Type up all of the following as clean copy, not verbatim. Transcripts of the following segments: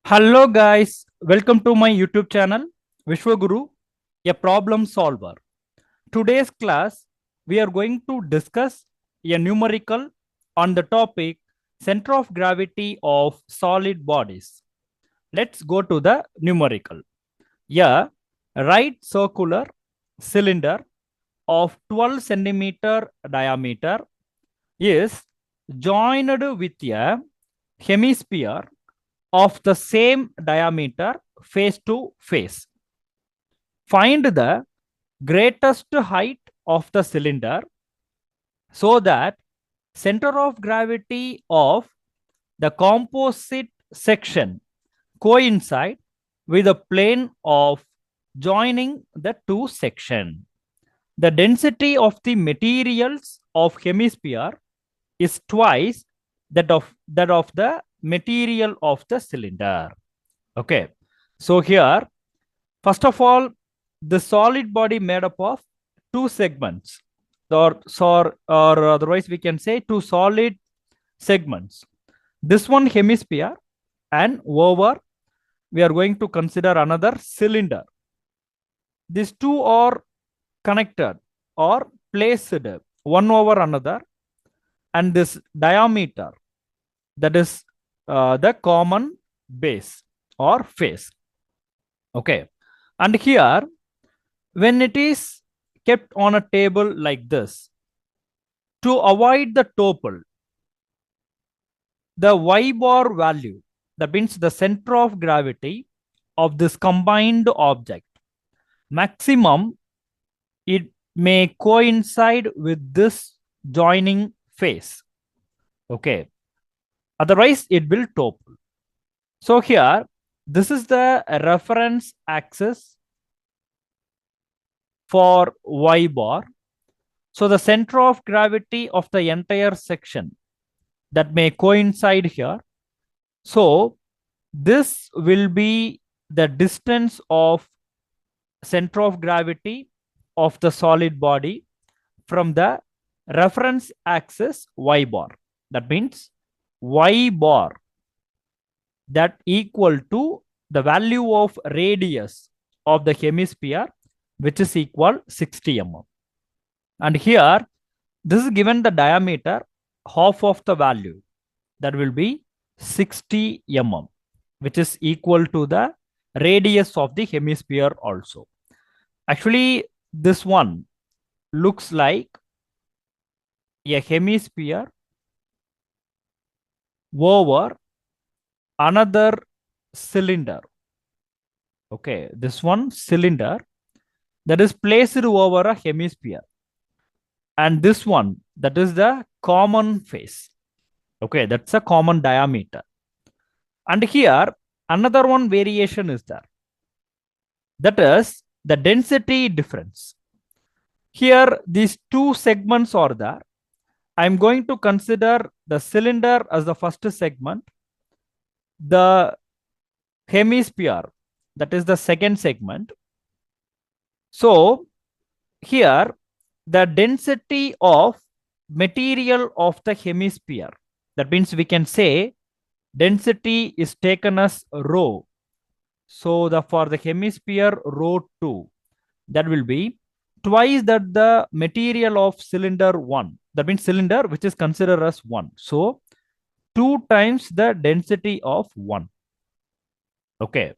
Hello guys, welcome to my YouTube channel Vishwaguru, a problem solver. Today's class we are going to discuss a numerical on the topic center of gravity of solid bodies. Let's go to the numerical. A right circular cylinder of 12 centimeter diameter is joined with a hemisphere of the same diameter face to face. Find the greatest height of the cylinder so that center of gravity of the composite section coincide with the plane of joining the two sections. The density of the materials of hemisphere is twice that of the material of the cylinder. Okay. So here, first of all, the solid body made up of two segments, or otherwise we can say two solid segments. This one hemisphere, and over we are going to consider another cylinder. These two are connected or placed one over another, and this diameter, that is the common base or face. Okay. And here, when it is kept on a table like this, to avoid the topple, the y bar value, that means the center of gravity of this combined object, maximum it may coincide with this joining face. Okay. Otherwise, it will topple. So here, this is the reference axis for y bar. So the center of gravity of the entire section that may coincide here. So this will be the distance of center of gravity of the solid body from the reference axis y bar. That means y bar that equal to the value of radius of the hemisphere, which is equal 60 mm. And here, this is given the diameter, half of the value, that will be 60 mm, which is equal to the radius of the hemisphere also. Actually, this one looks like a hemisphere over another cylinder. Okay, this one cylinder that is placed over a hemisphere, and this one, that is the common face. Okay, that's a common diameter. And here, another one variation is there. That is the density difference. Here, these two segments are there. I'm going to consider the cylinder as the first segment, the hemisphere, that is the second segment. So here, the density of material of the hemisphere, that means we can say density is taken as rho. So for the hemisphere rho 2, that will be twice that the material of cylinder 1. That means cylinder which is considered as 1. So 2 times the density of 1. Okay.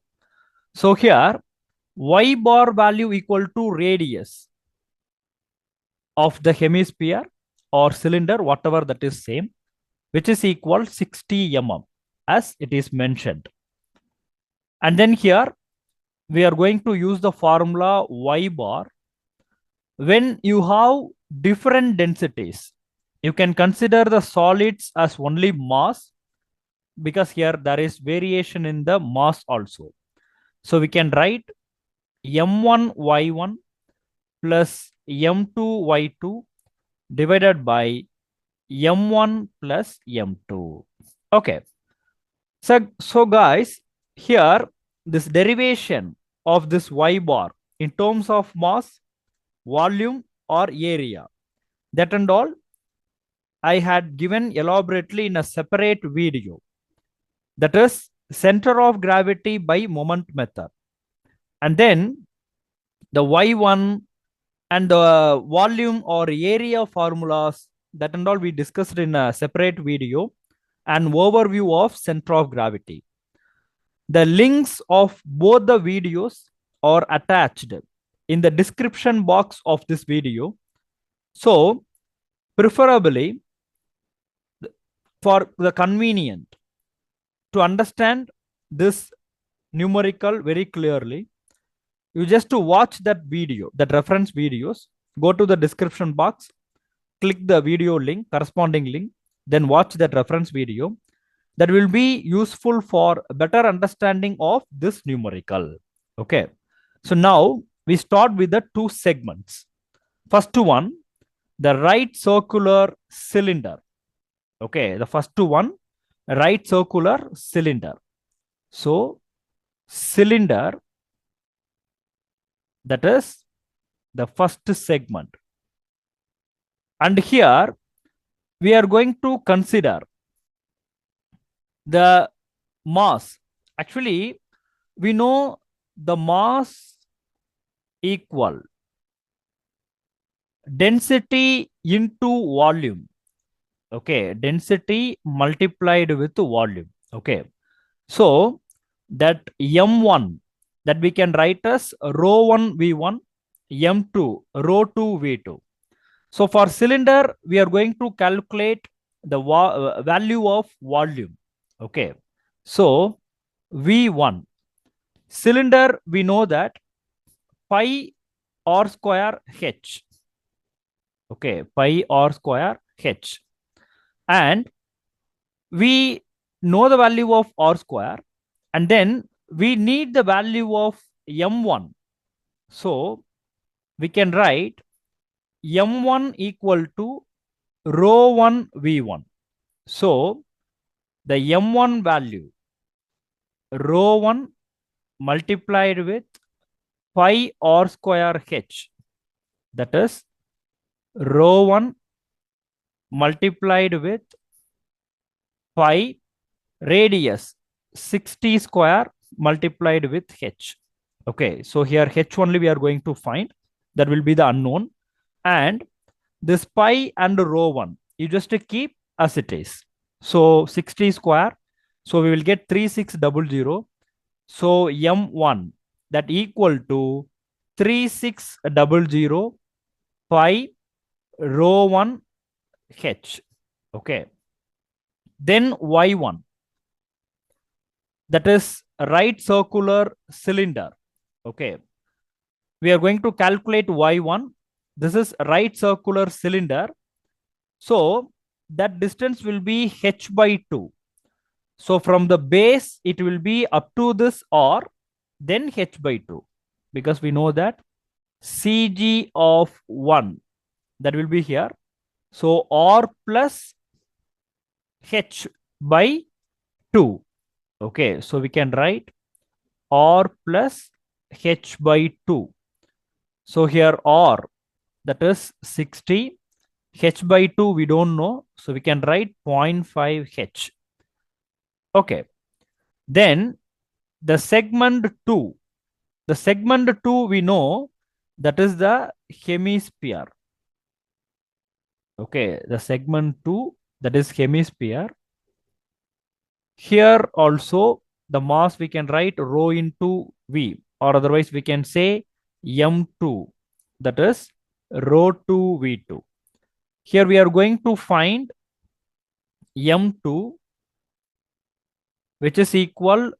So here y bar value equal to radius of the hemisphere or cylinder, whatever that is same, which is equal 60 mm as it is mentioned. And then here we are going to use the formula y bar. When you have different densities, you can consider the solids as only mass, because here there is variation in the mass also. So we can write m1y1 plus m2y2 divided by m1 plus m2. Okay. So guys, here this derivation of this y bar in terms of mass, volume or area, that and all I had given elaborately in a separate video. That is center of gravity by moment method. And then the y1 and the volume or area formulas, that and all we discussed in a separate video, and overview of center of gravity. The links of both the videos are attached in the description box of this video. So preferably, for the convenient to understand this numerical very clearly, you just to watch that video, that reference videos, go to the description box, click the video link, corresponding link, then watch that reference video. That will be useful for better understanding of this numerical. Okay. So now we start with the two segments. First one, the right circular cylinder. Okay. The first one, right circular cylinder. So cylinder, that is the first segment. And here we are going to consider the mass. Actually, we know the mass equal density into volume. Okay, density multiplied with volume. Okay, so that m1, that we can write as rho 1 v1, m2 rho 2 v2. So for cylinder, we are going to calculate the value of volume. Okay, so v1 cylinder, we know that pi r square h. Okay, pi r square h. And we know the value of r square, and then we need the value of m1. So we can write m1 equal to rho 1 v1. So the m1 value, rho 1 multiplied with pi r square h, that is rho 1 multiplied with pi radius 60 square multiplied with h. Okay, so here h only we are going to find, that will be the unknown, and this pi and rho 1 you just keep as it is. So 60 square, so we will get 3600. So m1, that equal to 3600 pi rho 1 h. Okay, then y1, that is right circular cylinder. Okay, we are going to calculate y1. This is right circular cylinder, so that distance will be h by 2. So from the base it will be up to this r, then h by 2, because we know that cg of 1, that will be here. So r plus h by 2. Okay, so we can write r plus h by 2. So here r, that is 60, h by 2 we don't know, so we can write 0.5 h. Okay, then the segment 2. The segment 2 we know, that is the hemisphere. Okay, the segment 2, that is hemisphere. Here also the mass we can write rho into v, or otherwise we can say m2, that is rho 2 v2. Here we are going to find m2, which is equal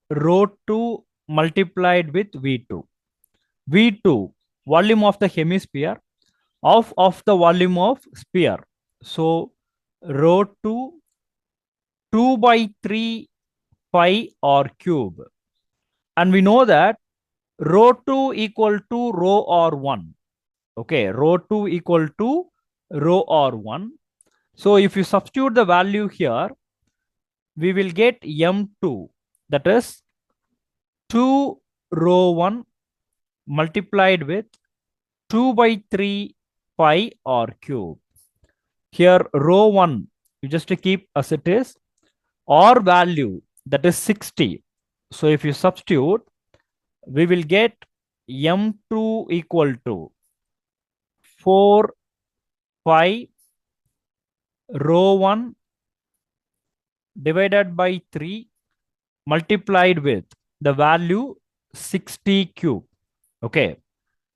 rho 2 multiplied with v2. v2, volume of the hemisphere, of the volume of sphere. So rho 2, 2 by 3 pi r cube. And we know that rho 2 equal to rho r1. Okay, rho 2 equal to rho r1. So if you substitute the value here, we will get m2, that is 2 rho 1 multiplied with 2 by 3 pi r cube. Here rho 1, you just keep as it is. R value that is 60. So if you substitute, we will get M2 equal to 4 pi rho 1 divided by 3 multiplied with the value 60 cube. Okay.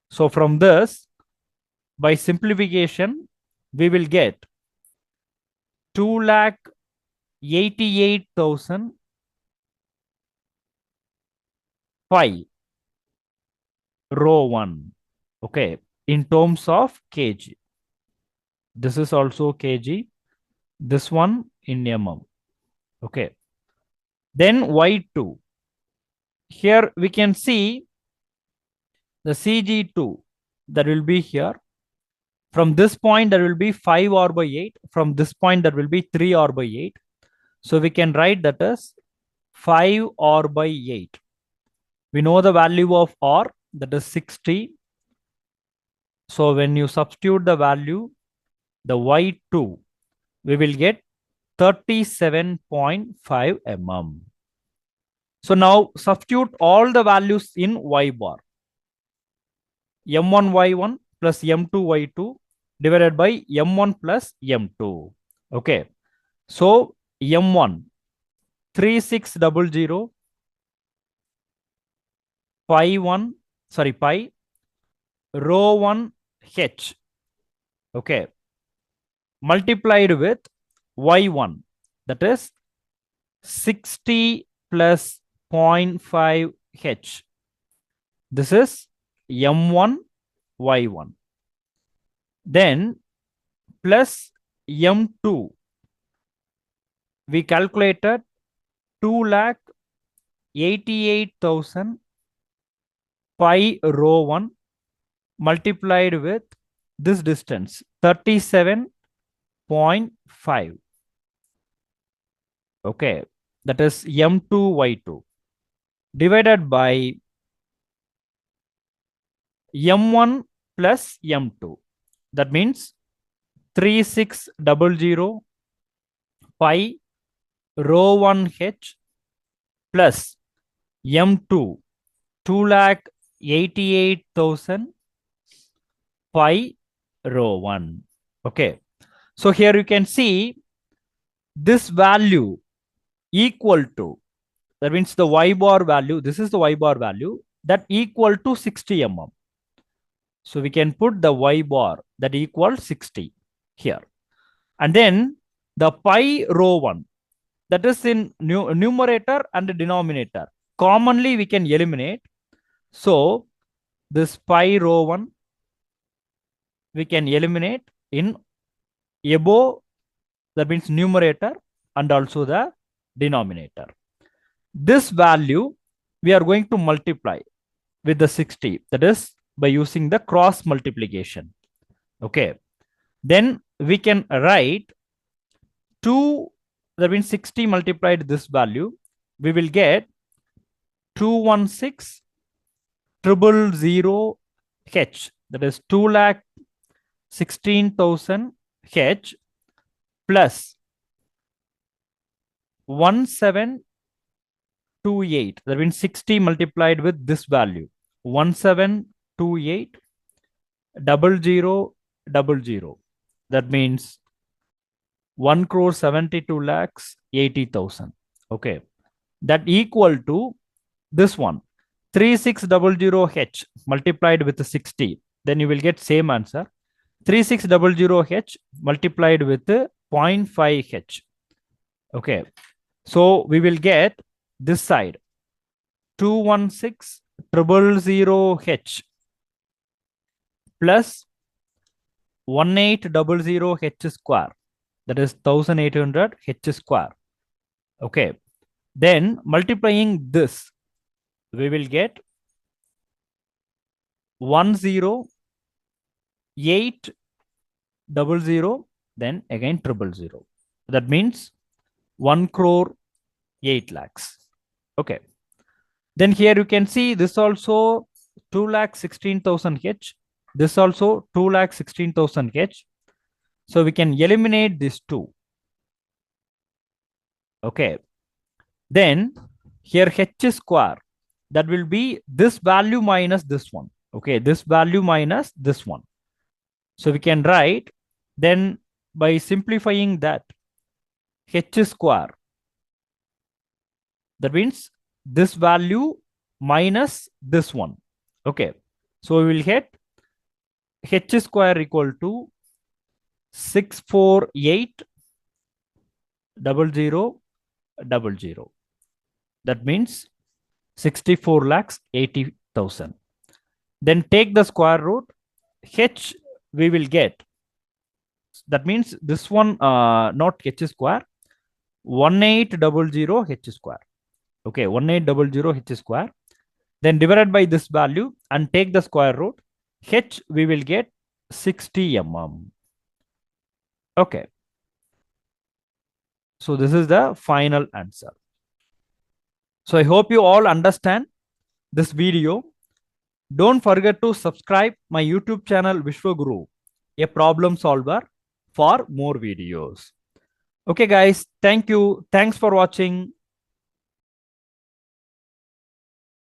So from this, by simplification, we will get 2,88,000 pi rho 1. Okay. In terms of kg. This is also kg. This one in mm. Okay. Then y2. Here we can see the CG2 that will be here. From this point, there will be 5 r by 8. From this point, there will be 3 r by 8. So we can write that as 5 r by 8. We know the value of r, that is 60. So when you substitute the value, the y2, we will get 37.5 mm. So now substitute all the values in y bar. M1 y1 plus M2 y2 divided by M1 plus M2. Okay. So M1 3600 pi 1, sorry, pi rho 1 h. Okay. Multiplied with y1, that is 60 plus 0.5 h. This is M1 y1. Then plus M2, we calculated 2,88,000 pi rho 1 multiplied with this distance 37.5. Okay, that is M2 y2 divided by M1 plus M2. That means 3600 pi rho 1 h plus M2 2,88,000 pi rho 1. Okay. So here you can see this value equal to, that means the y bar value, this is the y bar value, that equal to 60 mm. So we can put the y bar that equals 60 here. And then the pi rho 1, that is in numerator and denominator. Commonly we can eliminate. So this pi rho 1, we can eliminate in above, that means numerator and also the denominator. This value we are going to multiply with the 60, that is by using the cross multiplication. Okay. Then we can write 2, that means 60 multiplied this value, we will get 216,000 h, that is 2,16,000 h plus 1728, that means 60 multiplied with this value 1728,000, that means 1,72,80,000. Okay, that equal to this one 3600 h multiplied with 60, then you will get same answer 3600 h multiplied with 0.5 h. Okay, so we will get this side 216,000 h plus 1800 h square, that is 1800 h square. Okay, then multiplying this, we will get 10800, then again 000. That means 1,08 lakhs. Okay. Then here you can see this also 2,16,000 h. This also 2,16,000 h. So we can eliminate these two. Okay. Then here h square, that will be this value minus this one. Okay, this value minus this one. So we can write, then by simplifying that, h square, that means this value minus this one. Okay, so we will get h square equal to 648,000,000. That means 64,80,000. Then take the square root. H we will get, that means this one, not h square, 1800 h square. Okay, 1800 h square. Then divided by this value and take the square root. H we will get 60 mm. Okay. So this is the final answer. So I hope you all understand this video. Don't forget to subscribe my YouTube channel Vishwaguru, a problem solver, for more videos. Okay guys, thank you. Thanks for watching.